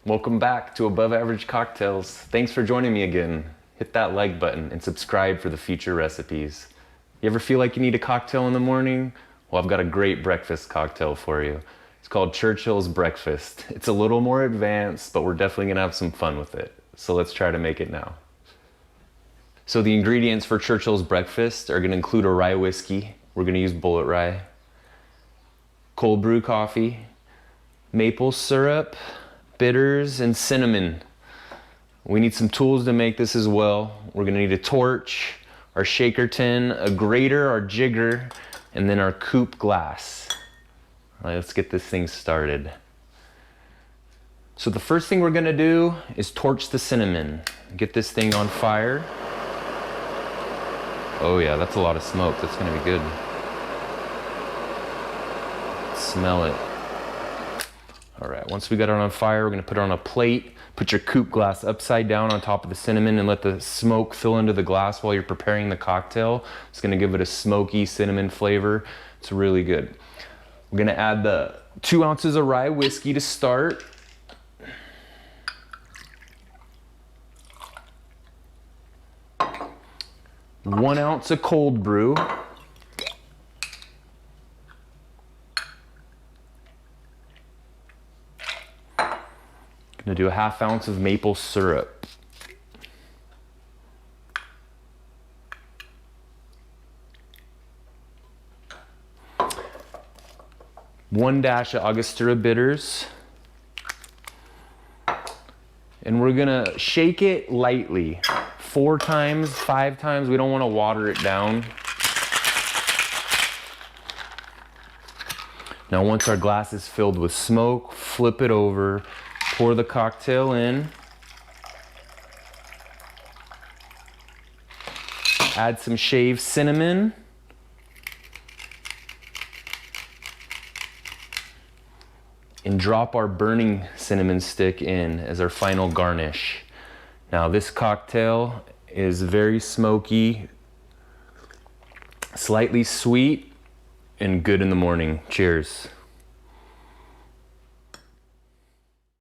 Welcome back to Above Average Cocktails. Thanks for joining me again. Hit that like button and subscribe for the future recipes. You ever feel like you need a cocktail in the morning? Well, I've got a great breakfast cocktail for you. It's called CHURCHILL'S Breakfast. It's a little more advanced, but we're definitely gonna have some fun with it. So let's try to make it now. So the ingredients for CHURCHILL'S Breakfast are gonna include a rye whiskey. We're gonna use bullet rye, cold brew coffee, maple syrup, bitters, and cinnamon. We need some tools to make this as well. We're gonna need a torch, our shaker tin, a grater, our jigger, and then our coupe glass. All right, let's get this thing started. So the first thing we're gonna do is torch the cinnamon. Get this thing on fire. Oh yeah, that's a lot of smoke. That's gonna be good. Smell it. All right, once we got it on fire, we're gonna put it on a plate. Put your coupe glass upside down on top of the cinnamon and let the smoke fill into the glass while you're preparing the cocktail. It's gonna give it a smoky cinnamon flavor. It's really good. We're gonna add the 2 ounces of rye whiskey to start. One ounce of cold brew. Gonna do a 1/2 ounce of maple syrup. One dash of Angostura bitters. And we're gonna shake it lightly. 4 times, 5 times. We don't wanna water it down. Now once our glass is filled with smoke, flip it over. Pour the cocktail in. Add some shaved cinnamon. And drop our burning cinnamon stick in as our final garnish. Now this cocktail is very smoky, slightly sweet, and good in the morning. Cheers.